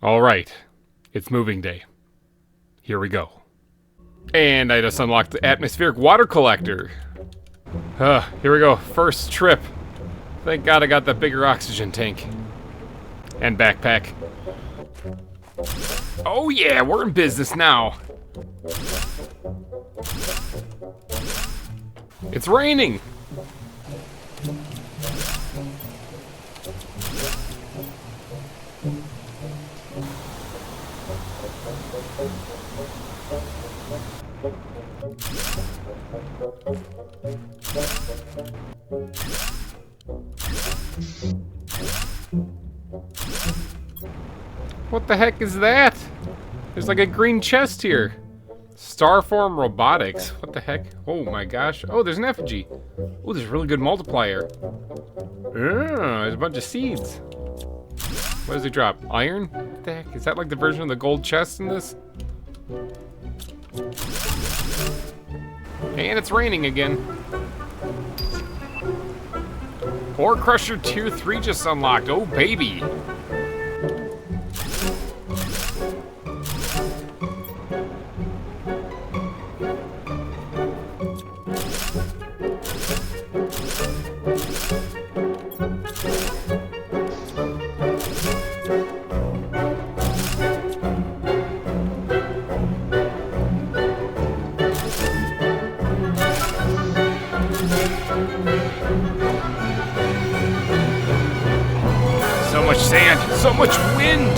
All right, it's moving day. Here we go. And I just unlocked the atmospheric water collector. Here we go. First trip. Thank God I got the bigger oxygen tank. And backpack. Oh yeah, we're in business now. It's raining. What the heck is that? There's like a green chest here. Starform Robotics. What the heck? Oh my gosh. Oh, there's an effigy. Oh, there's a really good multiplier. There's a bunch of seeds. What does it drop? Iron? What the heck? Is that like the version of the gold chest in this? And it's raining again. Ore Crusher Tier 3 just unlocked. Oh, baby. So much sand, so much wind.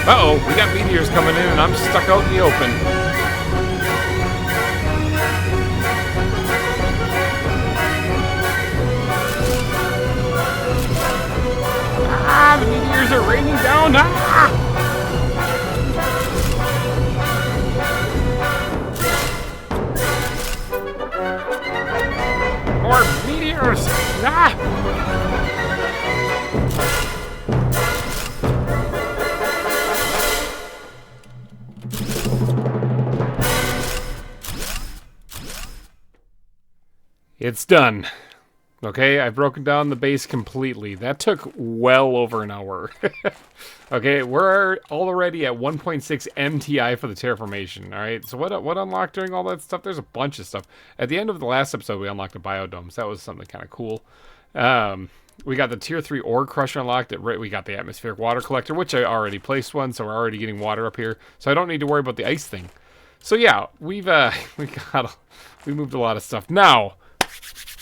Uh-oh, we got meteors coming in and I'm stuck out in the open. Ah, the meteors are raining down. Ah! More meteors! Ah! It's done. Okay, I've broken down the base completely. That took well over an hour. Okay, we're already at 1.6 MTI for the terraformation, alright? So what unlocked during all that stuff? There's a bunch of stuff. At the end of the last episode, we unlocked the biodomes. That was something kind of cool. We got the Tier 3 Ore Crusher unlocked. We got the atmospheric water collector, which I already placed one, so we're already getting water up here. So I don't need to worry about the ice thing. So yeah, we moved a lot of stuff. Now,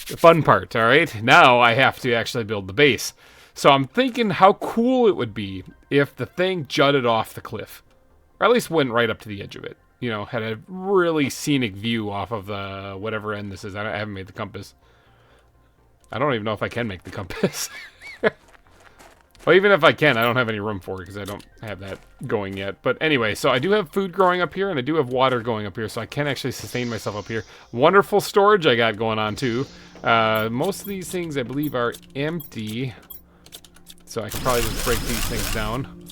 the fun part, alright? Now I have to actually build the base. So I'm thinking how cool it would be if the thing jutted off the cliff. Or at least went right up to the edge of it. You know, had a really scenic view off of the whatever end this is. I haven't made the compass. I don't even know if I can make the compass. Well, even if I can, I don't have any room for it because I don't have that going yet. But anyway, so I do have food growing up here and I do have water going up here, so I can actually sustain myself up here. Wonderful storage I got going on too. Most of these things I believe are empty. So I can probably just break these things down.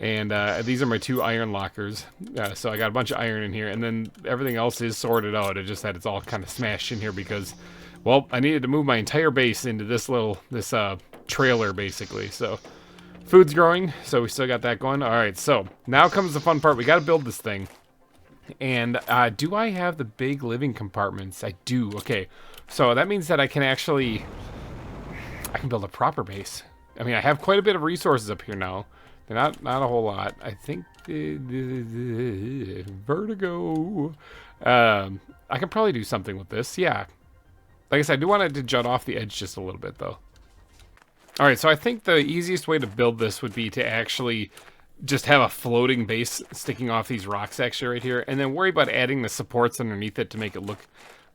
And these are my 2 iron lockers. So I got a bunch of iron in here. And then everything else is sorted out. It's just that it's all kind of smashed in here because, well, I needed to move my entire base into this trailer, basically. So food's growing. So we still got that going. All right, so now comes the fun part. We got to build this thing. And do I have the big living compartments? I do. Okay. So that means that I can build a proper base. I mean, I have quite a bit of resources up here now. They're not a whole lot. I think vertigo. I can probably do something with this. Yeah. Like I said, I do want it to jut off the edge just a little bit, though. All right, so I think the easiest way to build this would be to actually just have a floating base sticking off these rocks actually right here, and then worry about adding the supports underneath it to make it look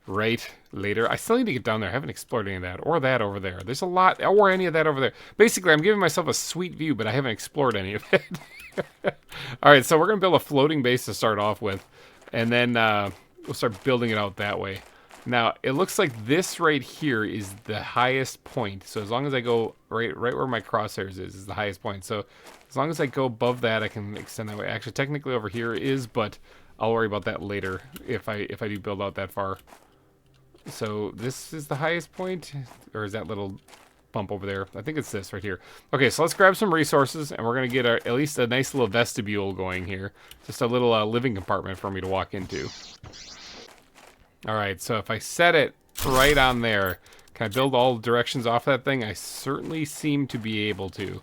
right later. I still need to get down there. I haven't explored any of that, or that over there. There's a lot, or any of that over there. Basically, I'm giving myself a sweet view, but I haven't explored any of it. All right, so we're going to build a floating base to start off with, and then we'll start building it out that way. Now, it looks like this right here is the highest point. So as long as I go right where my crosshairs is the highest point. So as long as I go above that, I can extend that way. Actually, technically over here is, but I'll worry about that later if I do build out that far. So this is the highest point, or is that little bump over there? I think it's this right here. Okay, so let's grab some resources, and we're gonna get at least a nice little vestibule going here. Just a little living compartment for me to walk into. All right, so if I set it right on there, can I build all directions off that thing? I certainly seem to be able to.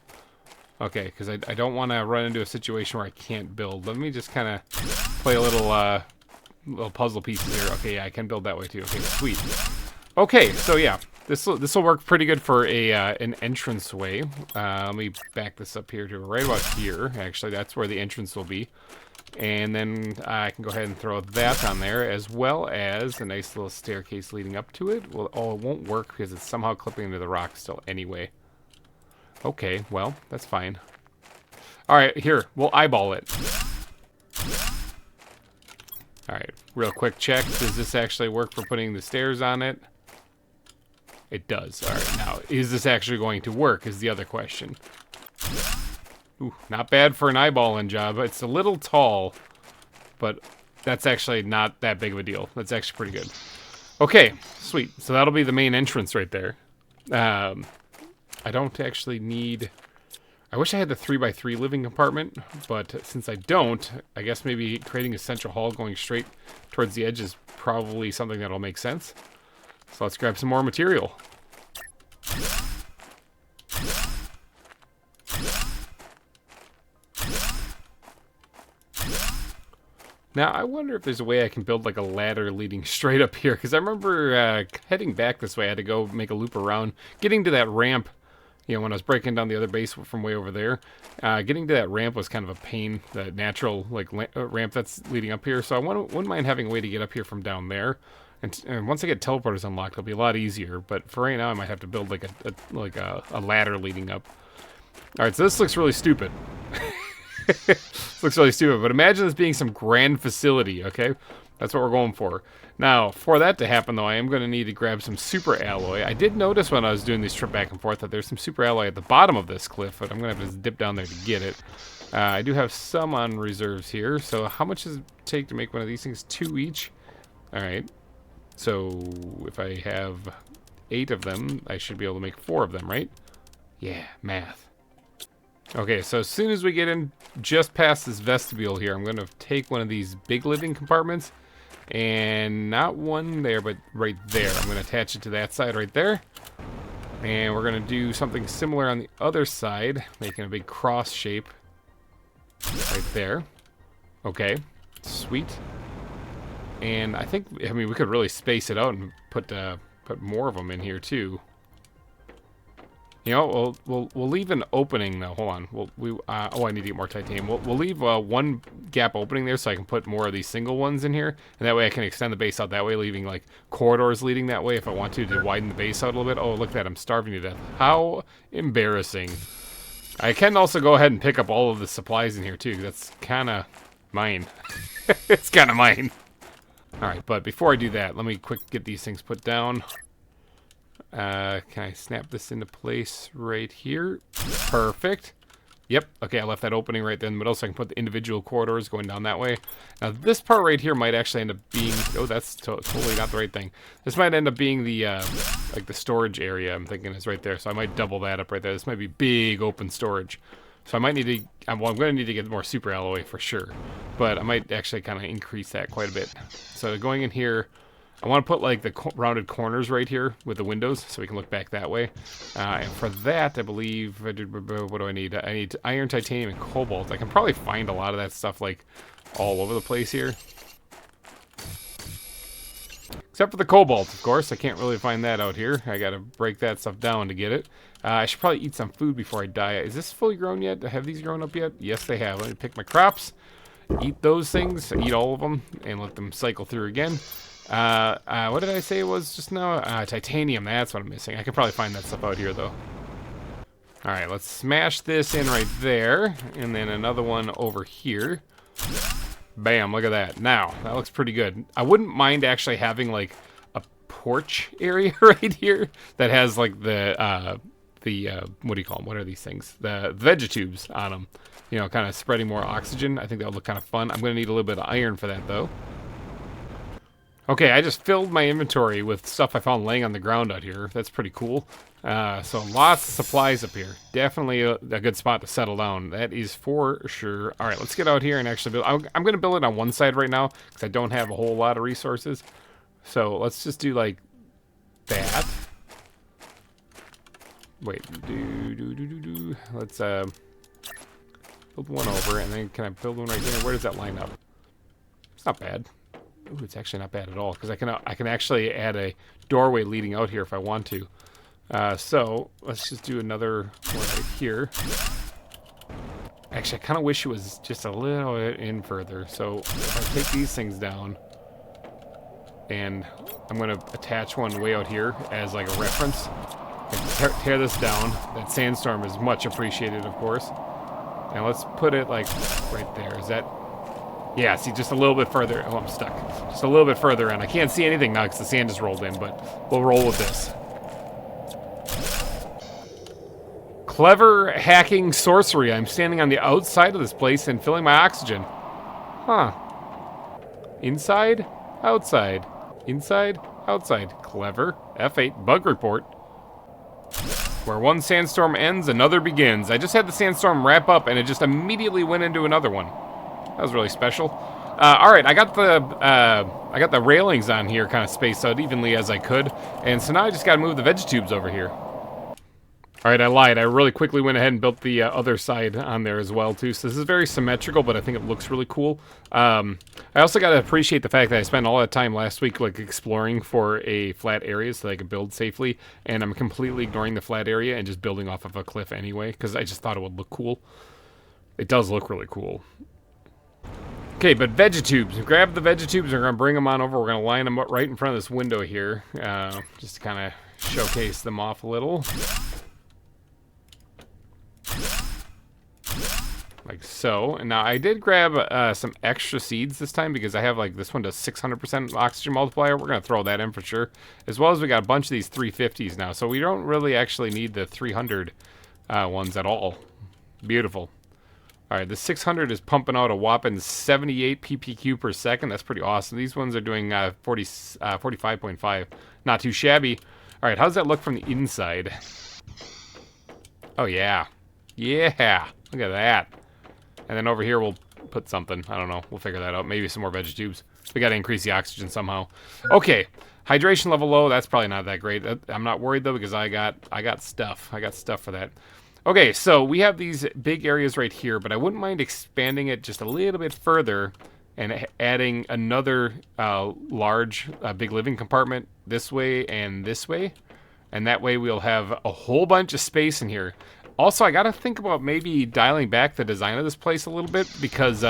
Okay, because I don't want to run into a situation where I can't build. Let me just kind of play a little puzzle pieces here. Okay, yeah, I can build that way too. Okay, sweet. Okay, so yeah, this will work pretty good for an entrance way. Let me back this up here to right about here. Actually, that's where the entrance will be. And then I can go ahead and throw that on there, as well as a nice little staircase leading up to it. Well, oh, it won't work because it's somehow clipping into the rock still anyway. Okay, well, that's fine. All right, here, we'll eyeball it. All right, real quick check. Does this actually work for putting the stairs on it? It does. All right, now, is this actually going to work is the other question. Ooh, not bad for an eyeballing job. It's a little tall, but that's actually not that big of a deal. That's actually pretty good. Okay, sweet. So that'll be the main entrance right there. I don't actually need... I wish I had the 3x3 living compartment, but since I don't, I guess maybe creating a central hall going straight towards the edge is probably something that'll make sense. So let's grab some more material. Now, I wonder if there's a way I can build like a ladder leading straight up here, because I remember heading back this way, I had to go make a loop around, getting to that ramp, you know, when I was breaking down the other base from way over there. Getting to that ramp was kind of a pain, the natural like ramp that's leading up here, so I wouldn't mind having a way to get up here from down there. And once I get teleporters unlocked, it'll be a lot easier, but for right now, I might have to build like a ladder leading up. Alright, so this looks really stupid. This looks really stupid, but imagine this being some grand facility, okay? That's what we're going for. Now, for that to happen, though, I am going to need to grab some super alloy. I did notice when I was doing this trip back and forth that there's some super alloy at the bottom of this cliff, but I'm going to have to dip down there to get it. I do have some on reserves here, so how much does it take to make one of these things? 2 each? Alright. So, if I have 8 of them, I should be able to make 4 of them, right? Yeah, math. Okay, so as soon as we get in just past this vestibule here, I'm going to take one of these big living compartments, and not one there, but right there. I'm going to attach it to that side right there, and we're going to do something similar on the other side, making a big cross shape right there. Okay, sweet. And I think, I mean, we could really space it out and put more of them in here too. You know, we'll leave an opening though. Hold on. Oh, I need to get more titanium. We'll leave one gap opening there so I can put more of these single ones in here, and that way I can extend the base out that way, leaving like corridors leading that way if I want to widen the base out a little bit. Oh, look at that! I'm starving to death. How embarrassing! I can also go ahead and pick up all of the supplies in here too. That's kind of mine. It's kind of mine. All right, but before I do that, let me quick get these things put down. Can I snap this into place right here? Perfect. Yep. Okay, I left that opening right there in the middle so I can put the individual corridors going down that way. Now, this part right here might actually end up being... Oh, that's totally not the right thing. This might end up being the, like the storage area I'm thinking is right there. So I might double that up right there. This might be big open storage. So I might need to... Well, I'm going to need to get more super alloy for sure. But I might actually kind of increase that quite a bit. So going in here... I want to put like the rounded corners right here with the windows so we can look back that way. And for that, I believe, what do I need? I need iron, titanium, and cobalt. I can probably find a lot of that stuff like all over the place here. Except for the cobalt, of course. I can't really find that out here. I got to break that stuff down to get it. I should probably eat some food before I die. Is this fully grown yet? Have these grown up yet? Yes, they have. Let me pick my crops, eat those things, eat all of them, and let them cycle through again. What did I say it was just now? Titanium, that's what I'm missing. I could probably find that stuff out here, though. Alright, let's smash this in right there, and then another one over here. Bam, look at that. Now, that looks pretty good. I wouldn't mind actually having, like, a porch area right here that has, like, what do you call them? What are these things? The vegetubes on them. you know, kind of spreading more oxygen. I think that would look kind of fun. I'm going to need a little bit of iron for that, though. Okay, I just filled my inventory with stuff I found laying on the ground out here. That's pretty cool. So lots of supplies up here. Definitely a good spot to settle down. That is for sure. All right, let's get out here and actually build. I'm going to build it on one side right now because I don't have a whole lot of resources. So let's just do like that. Wait, let's build one over, and then can I build one right here? Where does that line up? It's not bad. Ooh, it's actually not bad at all because I can actually add a doorway leading out here if I want to. So let's just do another one right here. Actually, I kind of wish it was just a little bit in further. So if I take these things down, and I'm going to attach one way out here as like a reference, and tear this down. That sandstorm is much appreciated, of course. And let's put it like right there. Is that? Yeah, see, just a little bit further. Oh, I'm stuck. Just a little bit further in. I can't see anything now because the sand just rolled in, but we'll roll with this. Clever hacking sorcery. I'm standing on the outside of this place and filling my oxygen. Huh. Inside? Outside. Inside? Outside. Clever. F8. Bug report. Where one sandstorm ends, another begins. I just had the sandstorm wrap up, and it just immediately went into another one. That was really special. All right, I got the railings on here kind of spaced out evenly as I could, and so now I just got to move the vegetubes over here. All right, I lied. I really quickly went ahead and built the other side on there as well, too. So this is very symmetrical, but I think it looks really cool. I also got to appreciate the fact that I spent all that time last week like exploring for a flat area so that I could build safely, and I'm completely ignoring the flat area and just building off of a cliff anyway because I just thought it would look cool. It does look really cool. Okay, but vegetubes. Grab the vegetubes. We're going to bring them on over. We're going to line them up right in front of this window here, just to kind of showcase them off a little. Like so. And now I did grab some extra seeds this time because I have like this one does 600% oxygen multiplier. We're going to throw that in for sure. As well as we got a bunch of these 350s now. So we don't really actually need the 300 ones at all. Beautiful. All right, the 600 is pumping out a whopping 78 ppq per second. That's pretty awesome. These ones are doing 45.5. Not too shabby. All right, how does that look from the inside? Oh, yeah. Yeah, look at that. And then over here we'll put something. I don't know. We'll figure that out. Maybe some more vegetubes. We got to increase the oxygen somehow. Okay, hydration level low. That's probably not that great. I'm not worried, though, because I got stuff. I got stuff for that. Okay, so we have these big areas right here, but I wouldn't mind expanding it just a little bit further and adding another large big living compartment this way and this way. And that way we'll have a whole bunch of space in here. Also, I got to think about maybe dialing back the design of this place a little bit because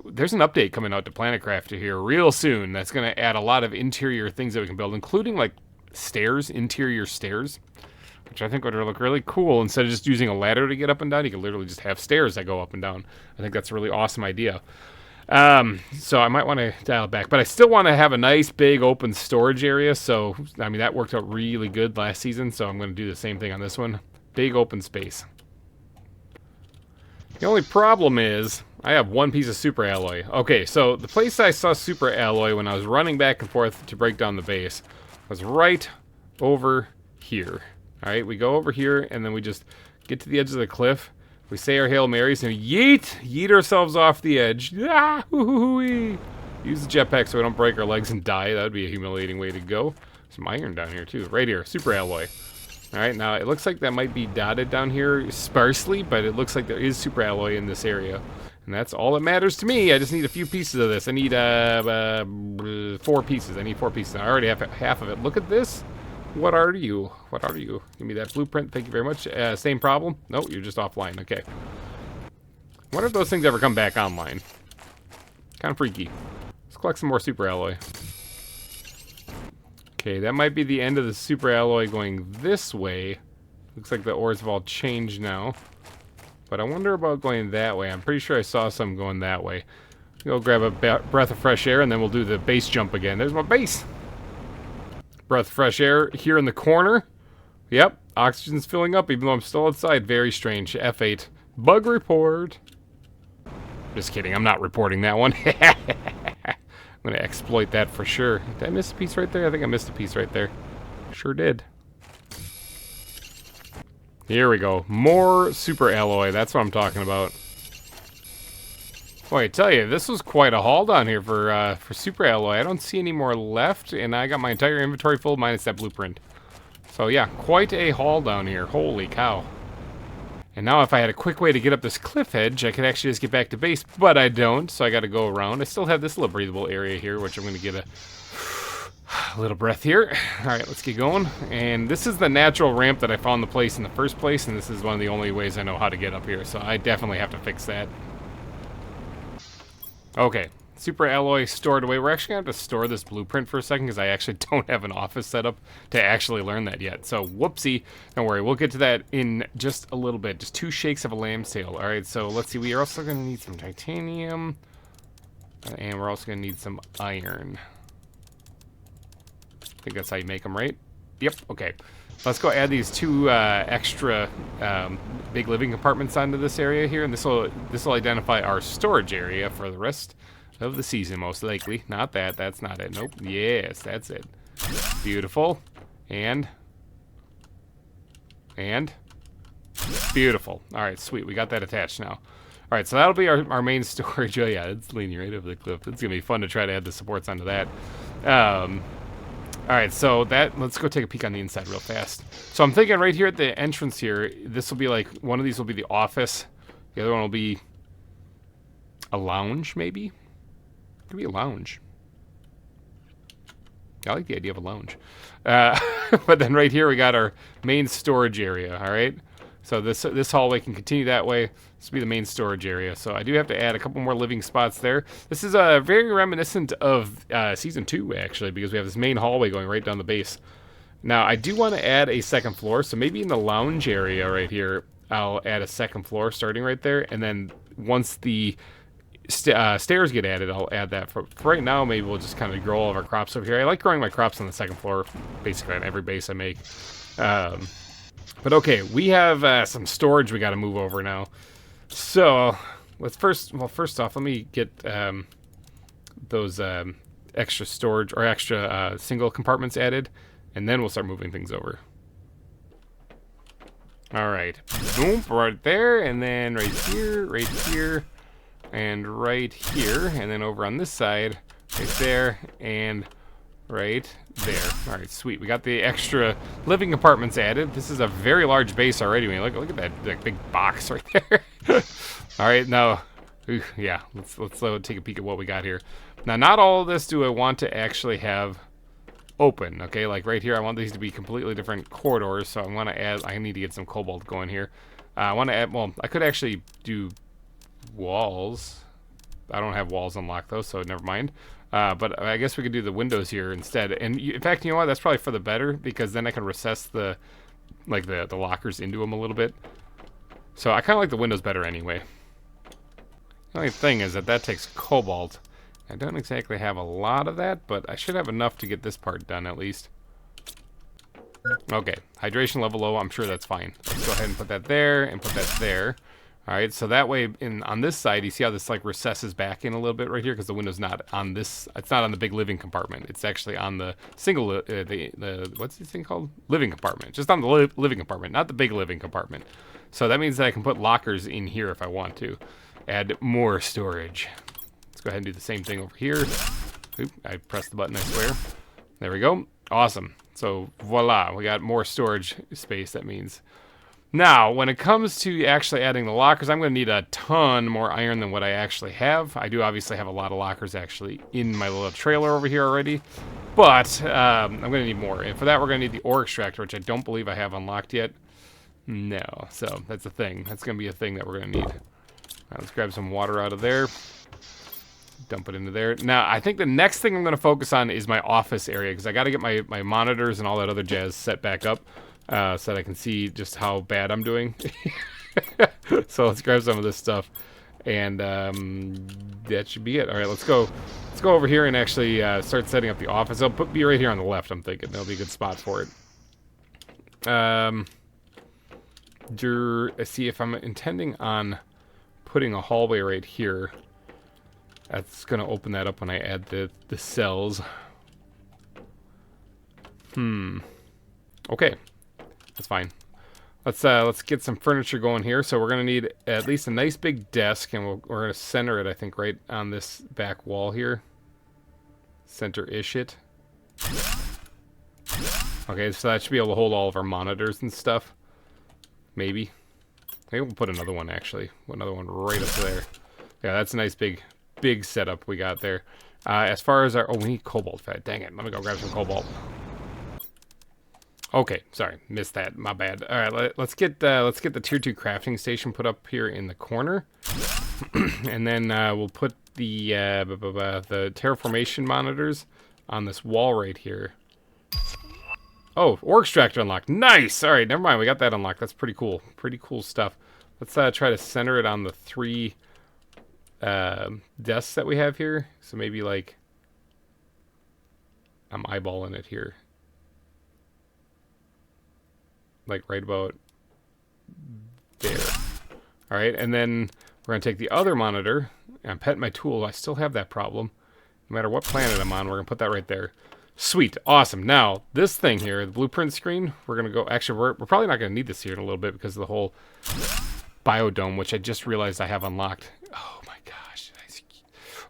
there's an update coming out to Planet Crafter here real soon that's going to add a lot of interior things that we can build, including like stairs, interior stairs. Which I think would look really cool. Instead of just using a ladder to get up and down, you can literally just have stairs that go up and down. I think that's a really awesome idea. So I might want to dial it back. But I still want to have a nice, big, open storage area. So, I mean, that worked out really good last season. So I'm going to do the same thing on this one. Big, open space. The only problem is I have one piece of super alloy. Okay, so the place I saw super alloy when I was running back and forth to break down the base was right over here. All right, we go over here, and then we just get to the edge of the cliff. We say our Hail Marys, and yeet ourselves off the edge. Ah, hoo-hoo-hoo-wee. Use the jetpack so we don't break our legs and die. That would be a humiliating way to go. Some iron down here, too. Right here, super alloy. All right, now it looks like that might be dotted down here sparsely, but it looks like there is super alloy in this area. And that's all that matters to me. I just need a few pieces of this. I need 4 pieces. I need 4 pieces. I already have half of it. Look at this. What are you? What are you? Give me that blueprint. Thank you very much. Same problem? No, you're just offline. Okay. Wonder if those things ever come back online. Kind of freaky. Let's collect some more super alloy. Okay, that might be the end of the super alloy going this way. Looks like the ores have all changed now. But I wonder about going that way. I'm pretty sure I saw some going that way. Go grab a breath of fresh air, and then we'll do the base jump again. There's my base! Breath of fresh air here in the corner. Yep, oxygen's filling up even though I'm still outside. Very strange. F8. Bug report. Just kidding, I'm not reporting that one. I'm going to exploit that for sure. Did I miss a piece right there? I think I missed a piece right there. Sure did. Here we go. More super alloy. That's what I'm talking about. Boy, I tell you, this was quite a haul down here for super alloy. I don't see any more left, and I got my entire inventory full minus that blueprint. So yeah, quite a haul down here. Holy cow. And now if I had a quick way to get up this cliff edge, I could actually just get back to base, but I don't, so I got to go around. I still have this little breathable area here, which I'm going to get a little breath here. All right, let's get going. And this is the natural ramp that I found the place in the first place, and this is one of the only ways I know how to get up here, so I definitely have to fix that. Okay, super alloy stored away. We're actually going to have to store this blueprint for a second because I actually don't have an office set up to actually learn that yet. So, whoopsie. Don't worry, we'll get to that in just a little bit. Just 2 shakes of a lamb's tail. All right, so let's see. We are also going to need some titanium, and we're also going to need some iron. I think that's how you make them, right? Yep, okay. Let's go add these 2 extra big living compartments onto this area here, and this will identify our storage area for the rest of the season, most likely. Not that. That's not it. Nope. Yes, that's it. Beautiful. And beautiful. All right, sweet. We got that attached now. All right, so that'll be our main storage. Oh, yeah, it's leaning right over the cliff. It's going to be fun to try to add the supports onto that. All right, so let's go take a peek on the inside real fast. So I'm thinking right here at the entrance here, this will be like, one of these will be the office. The other one will be a lounge, maybe? Could be a lounge. I like the idea of a lounge. But then right here we got our main storage area, all right? So this hallway can continue that way. This will be the main storage area. So I do have to add a couple more living spots there. This is very reminiscent of Season 2, actually, because we have this main hallway going right down the base. Now, I do want to add a second floor, so maybe in the lounge area right here, I'll add a second floor starting right there, and then once the stairs get added, I'll add that. For right now, maybe we'll just kind of grow all of our crops over here. I like growing my crops on the second floor, basically on every base I make. But okay, we have some storage we got to move over now. So let's first off, let me get those extra storage or extra single compartments added, and then we'll start moving things over. All right, boom, right there, and then right here, and right here, and then over on this side, right there, and right there. All right, sweet. We got the extra living compartments added. This is a very large base already. I mean, look at that big box right there. All right, now, yeah, let's take a peek at what we got here. Now, not all of this do I want to actually have open. Okay, like right here, I want these to be completely different corridors. So I want to add. I need to get some cobalt going here. I want to add. Well, I could actually do walls. I don't have walls unlocked though, so never mind. But I guess we could do the windows here instead. And in fact, you know what? That's probably for the better, because then I can recess the lockers into them a little bit. So I kind of like the windows better anyway. The only thing is that takes cobalt. I don't exactly have a lot of that, but I should have enough to get this part done at least. Okay, hydration level low. I'm sure that's fine. Let's go ahead and put that there and put that there. All right, so that way, on this side, you see how this like recesses back in a little bit right here, because the window's not on this. It's not on the big living compartment. It's actually on the single, the what's this thing called? Living compartment. Just on the living compartment, not the big living compartment. So that means that I can put lockers in here if I want to. Add more storage. Let's go ahead and do the same thing over here. Oop, I pressed the button, I swear. There we go. Awesome. So voila, we got more storage space. That means. Now, when it comes to actually adding the lockers, I'm going to need a ton more iron than what I actually have. I do obviously have a lot of lockers actually in my little trailer over here already, but I'm going to need more. And for that, we're going to need the ore extractor, which I don't believe I have unlocked yet. No, so that's a thing. That's going to be a thing that we're going to need. All right, let's grab some water out of there. Dump it into there. Now, I think the next thing I'm going to focus on is my office area, because I got to get my monitors and all that other jazz set back up. So that I can see just how bad I'm doing. So let's grab some of this stuff, and that should be it. All right, let's go over here and actually start setting up the office. I'll be right here on the left. I'm thinking that'll be a good spot for it. See, if I'm intending on putting a hallway right here, that's going to open that up when I add the cells. Okay, that's fine. Let's get some furniture going here. So we're gonna need at least a nice big desk, and we're gonna center it, I think, right on this back wall here. Center-ish it. Okay, so that should be able to hold all of our monitors and stuff. Maybe. Maybe we'll put another one, actually. Another one right up there. Yeah, that's a nice big setup we got there. As far as our... Oh, we need cobalt fat. Dang it. Let me go grab some cobalt. Okay, sorry, missed that. My bad. All right, let's get the tier 2 crafting station put up here in the corner, and then we'll put the terraformation monitors on this wall right here. Oh, ore extractor unlocked. Nice. All right, never mind. We got that unlocked. That's pretty cool. Pretty cool stuff. Let's try to center it on the 3 desks that we have here. So maybe like I'm eyeballing it here. Like right about there. All right, and then we're gonna take the other monitor and pet my tool. I still have that problem. No matter what planet I'm on, we're gonna put that right there. Sweet, awesome. Now this thing here, the blueprint screen, we're gonna go. Actually, we're probably not gonna need this here in a little bit because of the whole biodome, which I just realized I have unlocked. Oh my gosh.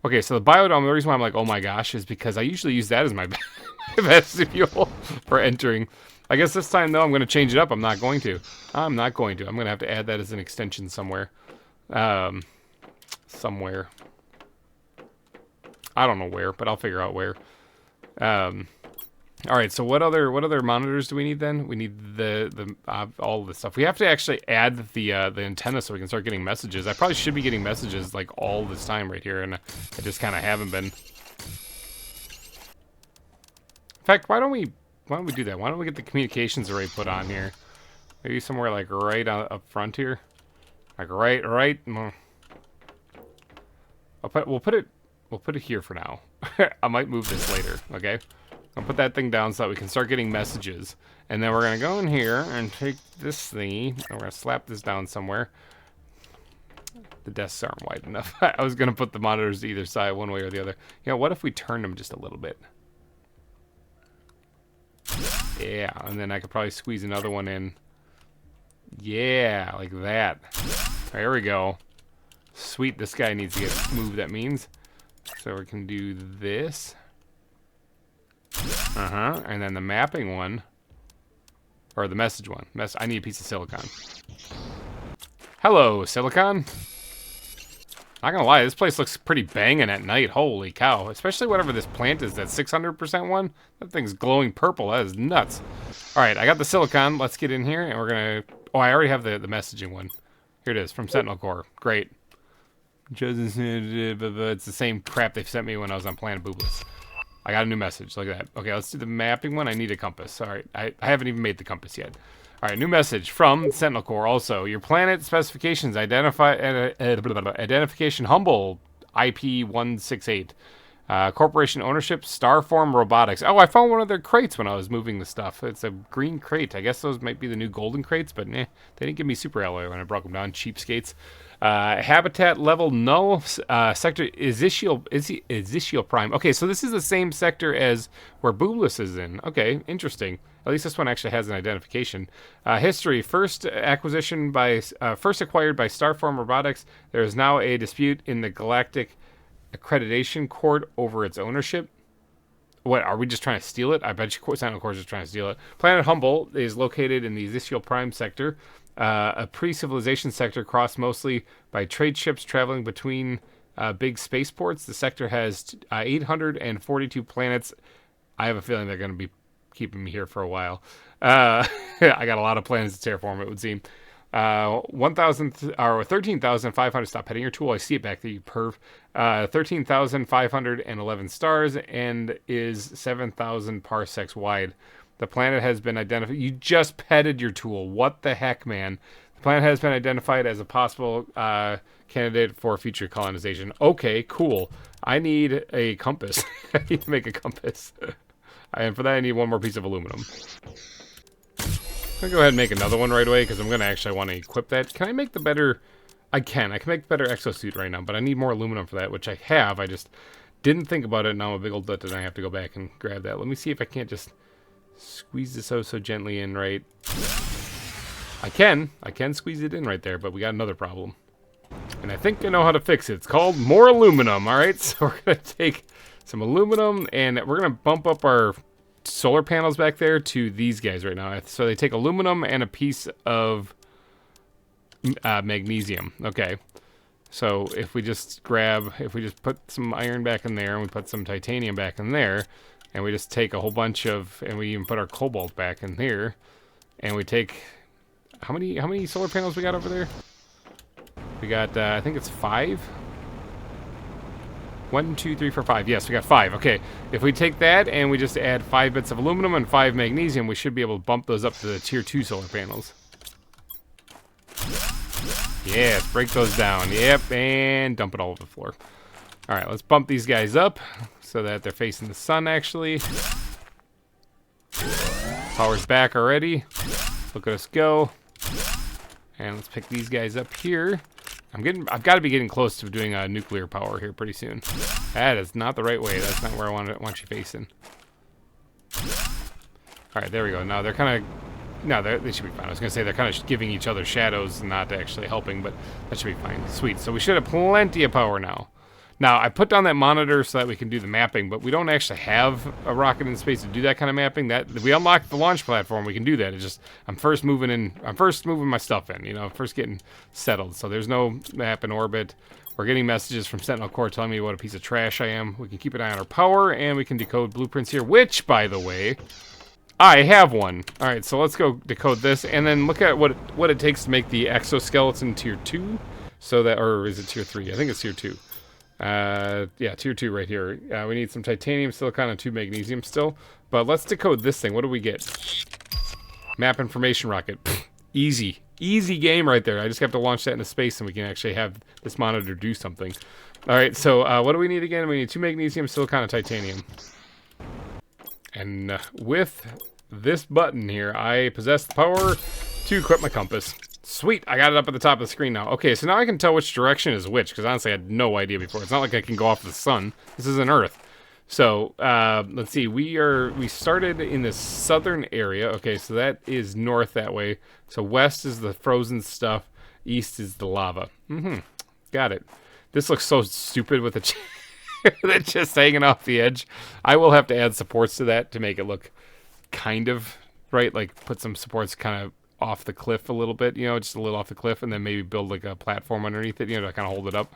Okay, so the biodome. The reason why I'm like, oh my gosh, is because I usually use that as my vestibule for entering. I guess this time, though, I'm going to change it up. I'm not going to. I'm going to have to add that as an extension somewhere. Somewhere. I don't know where, but I'll figure out where. All right, so what other monitors do we need then? We need all of this stuff. We have to actually add the antenna so we can start getting messages. I probably should be getting messages like all this time right here, and I just kind of haven't been. In fact, why don't we do that? Why don't we get the communications array put on here? Maybe somewhere like right up front here. Like right. We'll put it here for now. I might move this later, okay? I'll put that thing down so that we can start getting messages. And then we're gonna go in here and take this thingy, and we're gonna slap this down somewhere. The desks aren't wide enough. I was gonna put the monitors to either side, one way or the other. You know, what if we turn them just a little bit? Yeah, and then I could probably squeeze another one in. Yeah, like that. There we go. Sweet, this guy needs to get moved, that means. So we can do this. And then the mapping one. Or the message one. I need a piece of silicon. Hello, silicon. Not gonna lie, this place looks pretty banging at night. Holy cow. Especially whatever this plant is, that 600% one. That thing's glowing purple. That is nuts. Alright, I got the silicon. Let's get in here, and we're gonna... Oh, I already have the messaging one. Here it is, from Sentinel Core. Great. It's the same crap they sent me when I was on Planet Boobless. I got a new message. Look at that. Okay, let's do the mapping one. I need a compass. Alright, I haven't even made the compass yet. Alright, new message from Sentinel Core also. Your planet specifications, identification humble, IP168. Corporation ownership, Starform Robotics. Oh, I found one of their crates when I was moving the stuff. It's a green crate. I guess those might be the new golden crates, but they didn't give me super alloy when I broke them down. Cheapskates. Habitat level null. Sector Izixial Prime. Okay, so this is the same sector as where Boobless is in. Okay, interesting. At least this one actually has an identification. History. First acquired by Starform Robotics. There is now a dispute in the Galactic Accreditation Court over its ownership. What, are we just trying to steal it? I bet you Sentinel Core is just trying to steal it. Planet Humble is located in the Izixial Prime sector, a pre-civilization sector crossed mostly by trade ships traveling between big spaceports. The sector has 842 planets. I have a feeling they're going to be keeping me here for a while. I got a lot of planets to terraform, it would seem. 13,500. Stop petting your tool. I see it back there, you perv. 13,511 stars and is 7,000 parsecs wide. The planet has been identified. You just petted your tool. What the heck, man? The planet has been identified as a possible candidate for future colonization. Okay, cool. I need a compass. I need to make a compass. And for that, I need one more piece of aluminum. I'll go ahead and make another one right away because I'm going to actually want to equip that. Can I make the better... I can make the better exosuit right now, but I need more aluminum for that, which I have. I just didn't think about it. Now I'm a big old nut and I have to go back and grab that. Let me see if I can't just squeeze this so gently in right... I can squeeze it in right there, but we got another problem. And I think I know how to fix it. It's called more aluminum, alright? So we're going to take some aluminum, and we're going to bump up our solar panels back there to these guys right now. So they take aluminum and a piece of magnesium. Okay. So if we just put some iron back in there, and we put some titanium back in there, and we just take a whole bunch of, and we even put our cobalt back in here, and we take... How many solar panels we got over there? We got, I think it's 5. 1, 2, 3, 4, 5. Yes, we got 5. Okay, if we take that and we just add 5 bits of aluminum and 5 magnesium, we should be able to bump those up to the tier 2 solar panels. Yeah, let's break those down. Yep, and dump it all over the floor. All right, let's bump these guys up so that they're facing the sun, actually. Power's back already. Look at us go. And let's pick these guys up here. I've got to be getting close to doing nuclear power here pretty soon. That is not the right way. That's not where I want you facing. All right, there we go. Now they're kind of... No, they should be fine. I was going to say they're kind of giving each other shadows and not actually helping, but that should be fine. Sweet. So we should have plenty of power now. Now, I put down that monitor so that we can do the mapping, but we don't actually have a rocket in space to do that kind of mapping. That we unlocked the launch platform, we can do that. It's just I'm first moving my stuff in, you know, first getting settled. So there's no map in orbit. We're getting messages from Sentinel Core telling me what a piece of trash I am. We can keep an eye on our power, and we can decode blueprints here, which, by the way, I have one. All right, so let's go decode this, and then look at what it takes to make the exoskeleton tier 2. So that, or is it tier 3? I think it's tier 2. Yeah, tier 2 right here. We need some titanium, silicon, and 2 magnesium still. But let's decode this thing. What do we get? Map information rocket. Pfft, easy. Easy game right there. I just have to launch that into space and we can actually have this monitor do something. Alright, so what do we need again? We need 2 magnesium, silicon, and titanium. And with this button here, I possess the power to equip my compass. Sweet, I got it up at the top of the screen now. Okay, so now I can tell which direction is which, because honestly I had no idea before. It's not like I can go off the sun. This is an Earth. So, let's see, we started in the southern area. Okay, so that is north that way. So west is the frozen stuff, east is the lava. Got it. This looks so stupid with the just hanging off the edge. I will have to add supports to that to make it look kind of right, like put some supports kind of off the cliff a little bit, you know, just a little off the cliff, and then maybe build like a platform underneath it, you know, to kind of hold it up.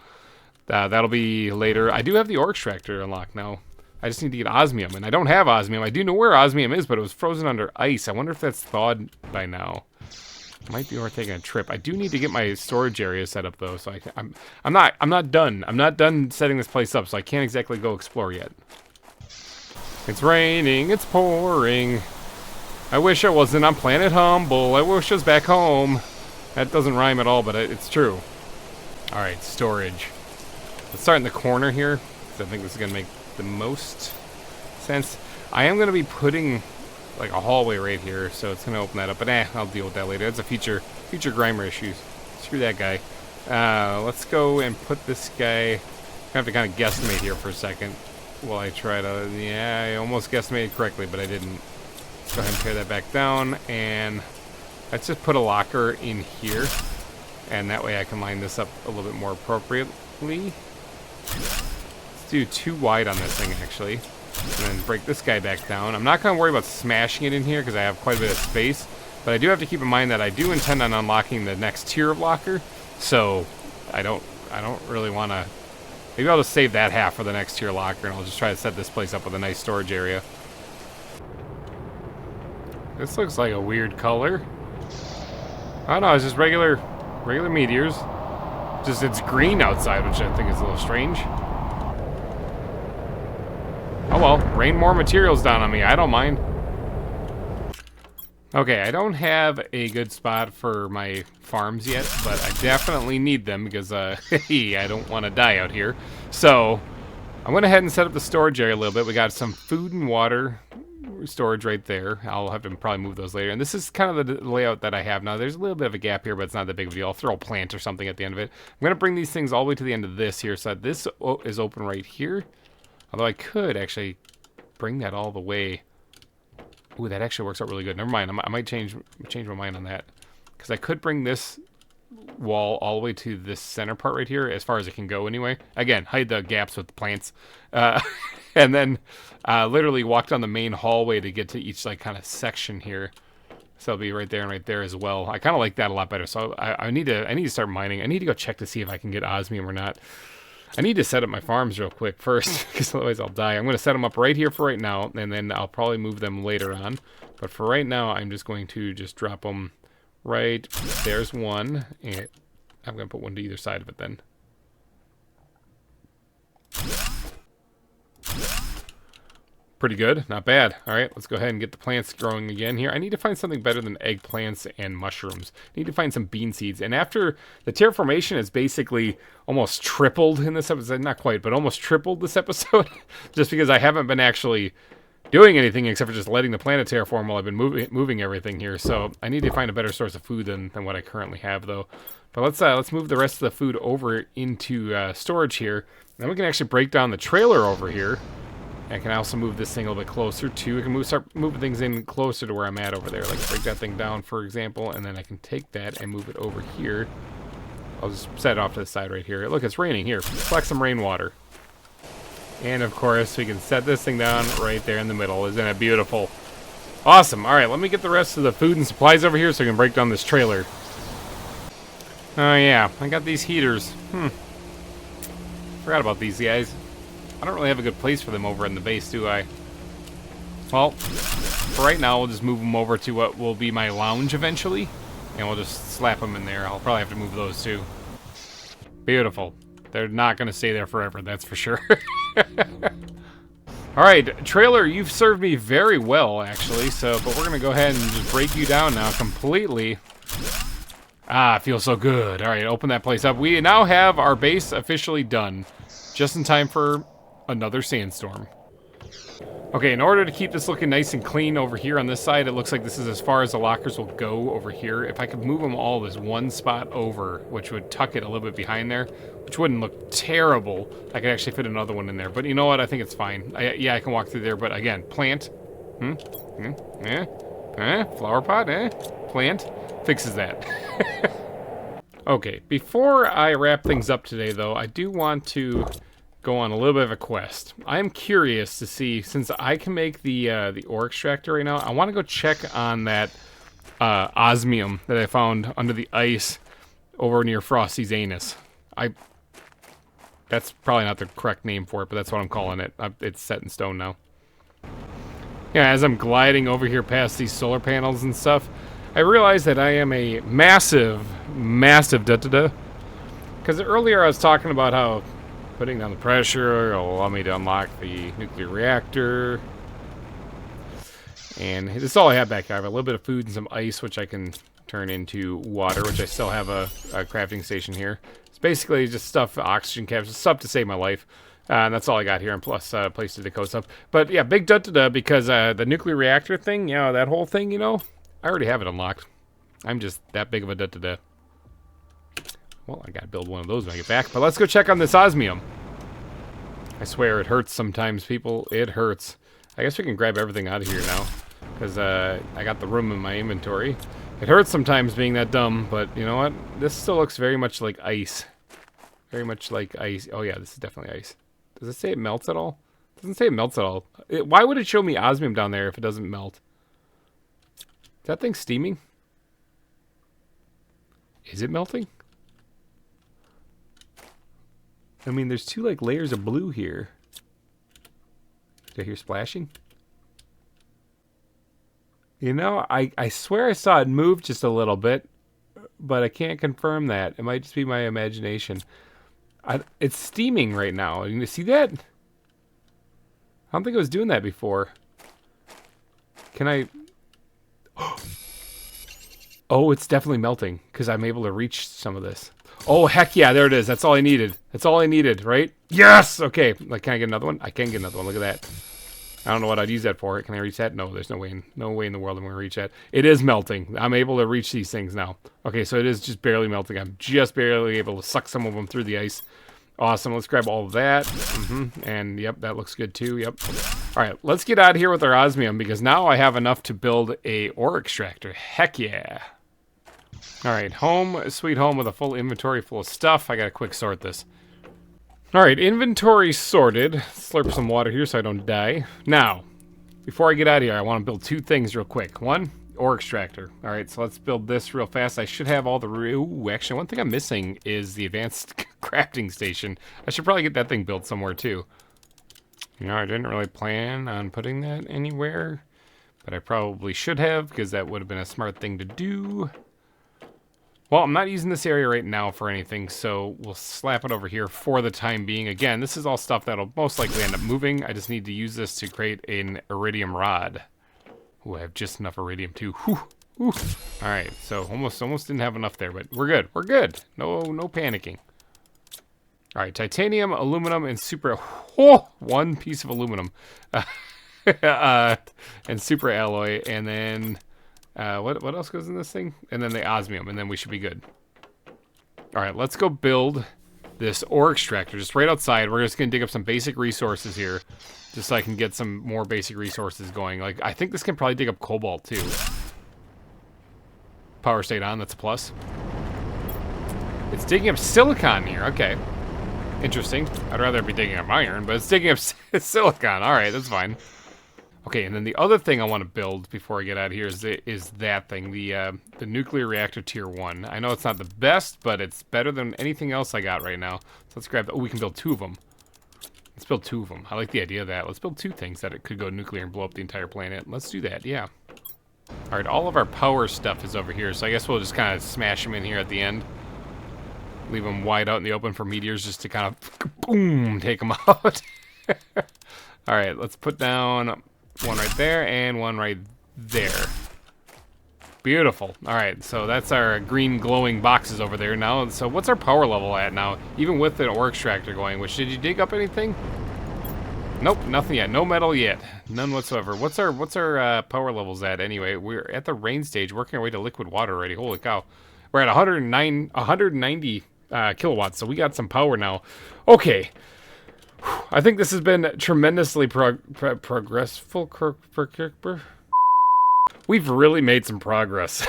That'll be later. I do have the ore extractor unlocked now. I just need to get osmium, and I don't have osmium. I do know where osmium is, but it was frozen under ice. I wonder if that's thawed by now. Might be worth taking a trip. I do need to get my storage area set up though, so I'm not done. I'm not done setting this place up, so I can't exactly go explore yet. It's raining, it's pouring. I wish I wasn't on Planet Humble. I wish I was back home. That doesn't rhyme at all, but it's true. Alright, storage. Let's start in the corner here, because I think this is going to make the most sense. I am going to be putting like a hallway right here, so it's going to open that up. But I'll deal with that later. That's a future GReimer issues. Screw that guy. Let's go and put this guy... I have to kind of guesstimate here for a second while I try to... Yeah, I almost guesstimated correctly, but I didn't. Go ahead and tear that back down, and let's just put a locker in here, and that way I can line this up a little bit more appropriately. Let's do 2 wide on this thing, actually, and then break this guy back down. I'm not going to worry about smashing it in here because I have quite a bit of space, but I do have to keep in mind that I do intend on unlocking the next tier of locker, so I don't really want to... Maybe I'll just save that half for the next tier locker, and I'll just try to set this place up with a nice storage area. This looks like a weird color. Oh no, it's just regular meteors. Just it's green outside, which I think is a little strange. Oh well, rain more materials down on me. I don't mind. Okay, I don't have a good spot for my farms yet, but I definitely need them because I don't want to die out here. So I went ahead and set up the storage area a little bit. We got some food and water. storage right there. I'll have to probably move those later. And this is kind of the layout that I have now. There's a little bit of a gap here, but it's not that big of a deal. I'll throw a plant or something at the end of it. I'm going to bring these things all the way to the end of this here, so that this is open right here. Although I could actually bring that all the way. Ooh, that actually works out really good. Never mind. I might change my mind on that. Because I could bring this wall all the way to this center part right here, as far as it can go anyway. Again, hide the gaps with the plants. And then literally walk down the main hallway to get to each like kind of section here. So it'll be right there and right there as well. I kind of like that a lot better. So I need to start mining. I need to go check to see if I can get osmium or not. I need to set up my farms real quick first, because otherwise I'll die. I'm going to set them up right here for right now, and then I'll probably move them later on. But for right now, I'm just going to just drop them right. There's one, and I'm going to put one to either side of it then. Pretty good, not bad. All right, let's go ahead and get the plants growing again here. I need to find something better than eggplants and mushrooms. I need to find some bean seeds. And after the terraformation is basically almost tripled in this episode, not quite, but almost tripled this episode, just because I haven't been actually doing anything except for just letting the planet terraform while I've been moving everything here. So I need to find a better source of food than what I currently have, though. But let's move the rest of the food over into storage here. Then we can actually break down the trailer over here. I can also move this thing a little bit closer too. I can start moving things in closer to where I'm at over there. Like break that thing down, for example, and then I can take that and move it over here. I'll just set it off to the side right here. Look, it's raining. Here, collect some rainwater. And of course, we can set this thing down right there in the middle. Isn't it beautiful? Awesome. All right, let me get the rest of the food and supplies over here so I can break down this trailer. Oh yeah, I got these heaters. Forgot about these guys. I don't really have a good place for them over in the base, do I? Well, for right now, we'll just move them over to what will be my lounge eventually. And we'll just slap them in there. I'll probably have to move those too. Beautiful. They're not going to stay there forever, that's for sure. Alright, trailer, you've served me very well, actually. But we're going to go ahead and just break you down now completely. Ah, it feels so good. Alright, open that place up. We now have our base officially done. Just in time for another sandstorm. Okay, in order to keep this looking nice and clean over here on this side, it looks like this is as far as the lockers will go over here. If I could move them all this one spot over, which would tuck it a little bit behind there, which wouldn't look terrible, I could actually fit another one in there. But you know what? I think it's fine. Yeah, I can walk through there, but again, plant. Flower pot, plant. Fixes that. Okay, before I wrap things up today, though, I do want to go on a little bit of a quest. I'm curious to see, since I can make the ore extractor right now, I want to go check on that osmium that I found under the ice over near Frosty's anus. That's probably not the correct name for it, but that's what I'm calling it. It's set in stone now. Yeah, as I'm gliding over here past these solar panels and stuff, I realize that I am a massive da-da-da. Because earlier I was talking about how putting down the pressure will allow me to unlock the nuclear reactor. And this is all I have back here. I have a little bit of food and some ice, which I can turn into water, which I still have a crafting station here. It's basically just stuff, oxygen capsules, stuff to save my life. And that's all I got here, and plus a place to decode stuff. But yeah, big da-da-da, because the nuclear reactor thing, you know, that whole thing, you know, I already have it unlocked. I'm just that big of a da-da-da. Well, I gotta build one of those when I get back. But let's go check on this osmium. I swear it hurts sometimes, people. It hurts. I guess we can grab everything out of here now, because I got the room in my inventory. It hurts sometimes being that dumb, but you know what? This still looks very much like ice. Very much like ice. Oh yeah, this is definitely ice. Does it say it melts at all? It doesn't say it melts at all. Why would it show me osmium down there if it doesn't melt? Is that thing steaming? Is it melting? I mean, there's two like layers of blue here. Did I hear splashing? You know, I swear I saw it move just a little bit, but I can't confirm that. It might just be my imagination. It's steaming right now. You see that? I don't think it was doing that before. Can I... Oh, it's definitely melting, because I'm able to reach some of this. Oh, heck yeah, there it is. That's all I needed. That's all I needed, right? Yes! Okay, like, can I get another one? I can get another one. Look at that. I don't know what I'd use that for. Can I reach that? No, there's no way in the world I'm going to reach that. It is melting. I'm able to reach these things now. Okay, so it is just barely melting. I'm just barely able to suck some of them through the ice. Awesome. Let's grab all of that. And yep, that looks good too. Yep. All right, let's get out of here with our osmium because now I have enough to build a ore extractor. Heck yeah. All right, home, sweet home with a full inventory full of stuff. I got to quick sort this. All right, inventory sorted. Slurp some water here so I don't die. Now, before I get out of here, I want to build two things real quick. One, ore extractor. All right, so let's build this real fast. I should have all the... Ooh, actually, one thing I'm missing is the advanced crafting station. I should probably get that thing built somewhere, too. You know, I didn't really plan on putting that anywhere, but I probably should have because that would have been a smart thing to do. Well, I'm not using this area right now for anything, so we'll slap it over here for the time being. Again, this is all stuff that'll most likely end up moving. I just need to use this to create an iridium rod. Ooh, I have just enough iridium too. Whew. Whew. All right, so almost didn't have enough there, but we're good. We're good. No panicking. All right, titanium, aluminum, and super... Oh, one piece of aluminum. And super alloy, and then... what else goes in this thing? And then the osmium, and then we should be good. All right, let's go build this ore extractor just right outside. We're just going to dig up some basic resources here just so I can get some more basic resources going. Like, I think this can probably dig up cobalt, too. Power stayed on, that's a plus. It's digging up silicon here, okay. Interesting. I'd rather be digging up iron, but it's digging up silicon. All right, that's fine. Okay, and then the other thing I want to build before I get out of here is that thing, the nuclear reactor tier 1. I know it's not the best, but it's better than anything else I got right now. So let's grab... Oh, we can build two of them. Let's build two of them. I like the idea of that. Let's build two things that it could go nuclear and blow up the entire planet. Let's do that, yeah. All right, all of our power stuff is over here, so I guess we'll just kind of smash them in here at the end. Leave them wide out in the open for meteors just to kind of, boom, take them out. All right, let's put down... one right there, and one right there. Beautiful. All right, so that's our green glowing boxes over there now. So what's our power level at now? Even with the ore extractor going, which, did you dig up anything? Nope, nothing yet. No metal yet. None whatsoever. What's our power levels at anyway? We're at the rain stage, working our way to liquid water already. Holy cow. We're at 190 kilowatts, so we got some power now. Okay. I think this has been tremendously progressful. We've really made some progress.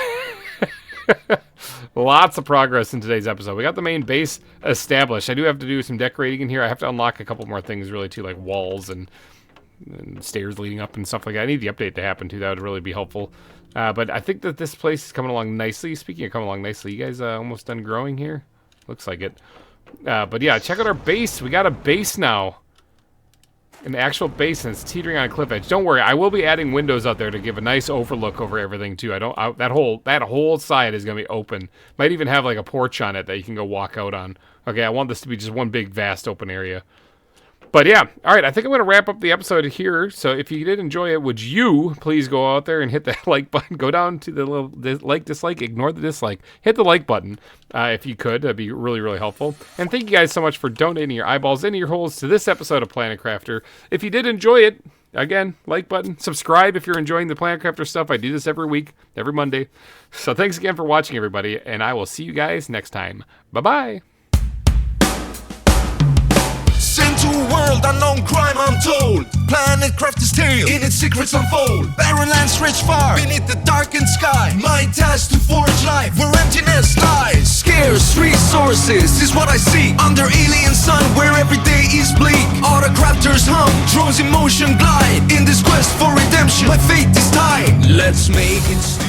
Lots of progress in today's episode. We got the main base established. I do have to do some decorating in here. I have to unlock a couple more things really too, like walls and stairs leading up and stuff like that. I need the update to happen too. That would really be helpful. But I think that this place is coming along nicely. Speaking of coming along nicely, you guys almost done growing here? Looks like it. But yeah, check out our base. We got a base now. An actual base, and it's teetering on a cliff edge. Don't worry, I will be adding windows out there to give a nice overlook over everything too. That whole side is gonna be open. Might even have like a porch on it that you can go walk out on. Okay, I want this to be just one big vast open area. But yeah, all right, I think I'm going to wrap up the episode here. So if you did enjoy it, would you please go out there and hit that like button? Go down to the little like, dislike, ignore the dislike. Hit the like button if you could. That'd be really, really helpful. And thank you guys so much for donating your eyeballs and your holes to this episode of Planet Crafter. If you did enjoy it, again, like button. Subscribe if you're enjoying the Planet Crafter stuff. I do this every week, every Monday. So thanks again for watching, everybody, and I will see you guys next time. Bye-bye. Sent to a world unknown, crime untold. Planet Crafter's tale, in its secrets unfold. Barren lands stretch far beneath the darkened sky. My task to forge life where emptiness lies. Scarce resources is what I see under alien sun where every day is bleak. Auto crafters hum, drones in motion glide. In this quest for redemption, my fate is tied. Let's make it stay.